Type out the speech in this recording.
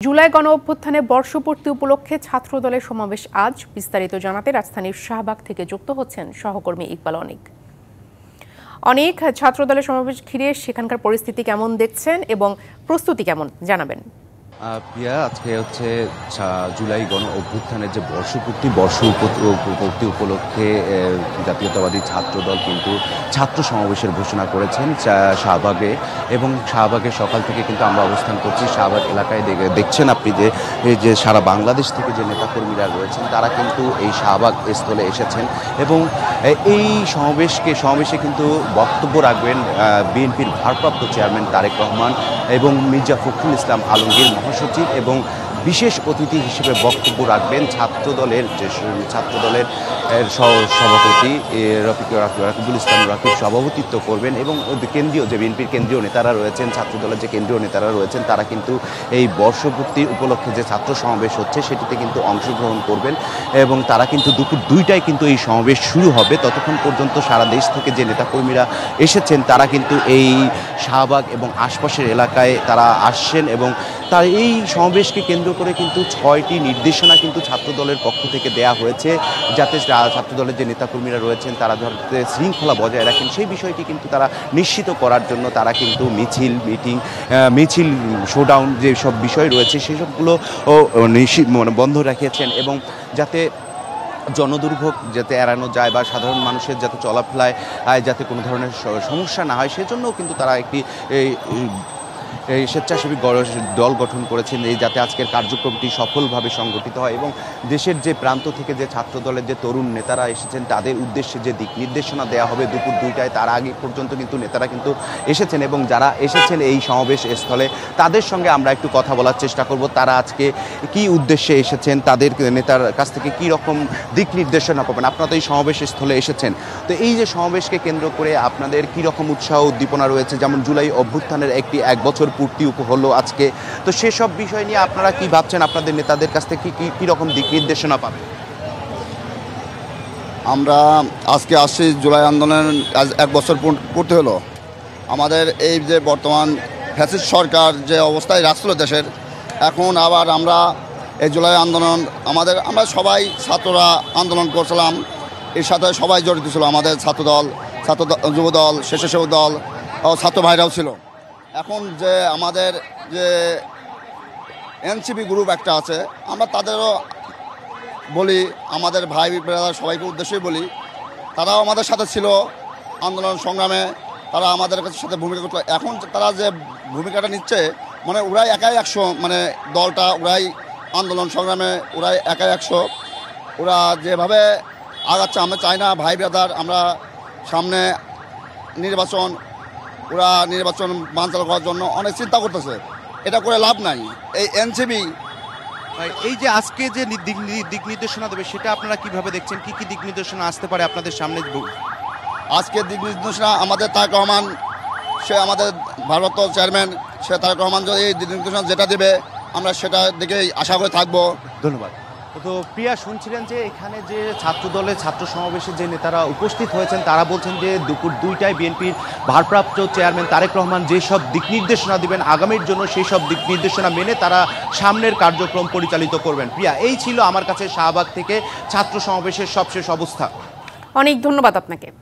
জুলাই গণ অভ্যুত্থানের বর্ষপূর্তি উপলক্ষে ছাত্রদলের সমাবেশ আজ। বিস্তারিত জানাতে রাজধানীর শাহবাগ থেকে যুক্ত হচ্ছেন সহকর্মী ইকবাল অনেক ছাত্রদলের সমাবেশ ঘিরে সেখানকার পরিস্থিতি কেমন দেখছেন এবং প্রস্তুতি কেমন জানাবেন। প্রিয়া, আজকে হচ্ছে জুলাই গণ অভ্যুত্থানের যে বর্ষপূর্তি উপলক্ষে জাতীয়তাবাদী ছাত্রদল কিন্তু ছাত্র সমাবেশের ঘোষণা করেছেন শাহবাগে, এবং শাহবাগে সকাল থেকে কিন্তু আমরা অবস্থান করছি। শাহবাগ এলাকায় দেখছেন আপনি যে সারা বাংলাদেশ থেকে যে নেতাকর্মীরা রয়েছেন তারা কিন্তু এই শাহবাগ স্থলে এসেছেন, এবং এই সমাবেশে কিন্তু বক্তব্য রাখবেন বিএনপির ভারপ্রাপ্ত চেয়ারম্যান তারেক রহমান এবং মির্জা ফখরুল ইসলাম আলমগীর মহাসচিব, এবং বিশেষ অতিথি হিসেবে বক্তব্য রাখবেন ছাত্রদলের সভাপতি রাকিবুল ইসলাম রাকিব সভাপতিত্ব করবেন, এবং বিএনপির কেন্দ্রীয় নেতারা রয়েছেন, ছাত্রদলের যে কেন্দ্রীয় নেতারা রয়েছেন তারা কিন্তু এই বর্ষপূর্তি উপলক্ষে যে ছাত্র সমাবেশ হচ্ছে সেটিতে কিন্তু অংশগ্রহণ করবেন, এবং তারা কিন্তু দুপুর 2টায় কিন্তু এই সমাবেশ শুরু হবে। ততক্ষণ পর্যন্ত সারা দেশ থেকে যে নেতাকর্মীরা এসেছেন তারা কিন্তু এই শাহবাগ এবং আশপাশের এলাকায় তারা আসছেন, এবং তার এই সমাবেশকে কেন্দ্র করে কিন্তু 6টি নির্দেশনা কিন্তু ছাত্রদলের পক্ষ থেকে দেয়া হয়েছে, যাতে ছাত্রদলের যে নেতাকর্মীরা রয়েছেন তারা যাতে শৃঙ্খলা বজায় রাখেন সেই বিষয়টি কিন্তু তারা নিশ্চিত করার জন্য তারা কিন্তু মিছিল শোডাউন যে সব বিষয় রয়েছে সেসবগুলো বন্ধ রেখেছেন, এবং যাতে জনদুর্ভোগ যাতে এড়ানো যায় বা সাধারণ মানুষের যাতে চলাফেরায় যাতে কোনো ধরনের সমস্যা না হয় সেজন্যও কিন্তু তারা একটি স্বেচ্ছাসেবী দল গঠন করেছেন, এই যাতে আজকের কার্যক্রমটি সফলভাবে সংগঠিত হয়, এবং দেশের যে প্রান্ত থেকে যে ছাত্রদলের যে তরুণ নেতারা এসেছেন তাদের উদ্দেশ্যে যে দিক নির্দেশনা দেওয়া হবে দুপুর 2টায়, তার আগে পর্যন্ত কিন্তু নেতারা কিন্তু এসেছেন, এবং যারা এসেছেন এই সমাবেশ স্থলে তাদের সঙ্গে আমরা একটু কথা বলার চেষ্টা করব। তারা আজকে কি উদ্দেশ্যে এসেছেন, তাদের নেতার কাছ থেকে কী রকম দিক নির্দেশনা পাবেন। আপনারা তো এই সমাবেশ স্থলে এসেছেন, তো এই যে সমাবেশকে কেন্দ্র করে আপনাদের কী রকম উৎসাহ উদ্দীপনা রয়েছে? যেমন জুলাই অভ্যুত্থানের একটি 1 বছর পূর্তি হলো আজকে, তো সেসব বিষয় নিয়ে আপনারা কি ভাবছেন? আপনাদের নেতাদের কাছ থেকে কি রকম দিক নির্দেশনা পাবেন? আমরা আজকে আসছি জুলাই আন্দোলন আজ 1 বছর পূর্তি হলো। আমাদের এই যে বর্তমান ফ্যাসিস্ট সরকার যে অবস্থায় রাখছিল দেশের, এখন আবার আমরা এই জুলাই আন্দোলন আমরা সবাই ছাত্ররা আন্দোলন করছিলাম, এর সাথে সবাই জড়িত ছিল, আমাদের ছাত্রদল, যুবদল, স্বেচ্ছাসেবক দল ও ছাত্র ভাইরাও ছিল। এখন যে আমাদের যে এনসিপি গ্রুপ একটা আছে, আমরা তাদেরও বলি, আমাদের ভাই ব্রাদার সবাইকে উদ্দেশ্যেই বলি, তারাও আমাদের সাথে ছিল আন্দোলন সংগ্রামে, তারা আমাদের সাথে ভূমিকা করতো। এখন তারা যে ভূমিকাটা নিচ্ছে, মানে ওরাই একাই 100, মানে দলটা ওরাই আন্দোলন সংগ্রামে ওরাই একাই 100, ওরা যেভাবে আগাচ্ছে আমরা চাই না। ভাই ব্রাদার, আমরা সামনে নির্বাচন, ওরা নির্বাচন বানচাল করার জন্য অনেক চিন্তা করতেছে, এটা করে লাভ নাই। এই এনসিপি এই যে আজকে যে দিক নির্দেশনা দেবে সেটা আপনারা কিভাবে দেখছেন? কি দিক নির্দেশনা আসতে পারে আপনাদের সামনে? আজকের দিক নির্দেশনা আমাদের তারেক রহমান, সে আমাদের ভারপ্রাপ্ত চেয়ারম্যান, সে তারেক রহমান যদি এই দিক নির্দেশনা যেটা দেবে আমরা সেটা দিকেই আশা করে থাকবো। ধন্যবাদ। তো প্রিয়া, শুনছিলেন যে এখানে যে ছাত্রদলের ছাত্র সমাবেশে যে নেতারা উপস্থিত হয়েছেন তারা বলছেন যে দুপুর 2টায় বিএনপির ভারপ্রাপ্ত চেয়ারম্যান তারেক রহমান যেসব দিক নির্দেশনা দিবেন আগামীর জন্য সেই সব দিক নির্দেশনা মেনে তারা সামনের কার্যক্রম পরিচালিত করবেন। প্রিয়া, এই ছিল আমার কাছে শাহবাগ থেকে ছাত্র সমাবেশের সবশেষ অবস্থা। অনেক ধন্যবাদ আপনাকে।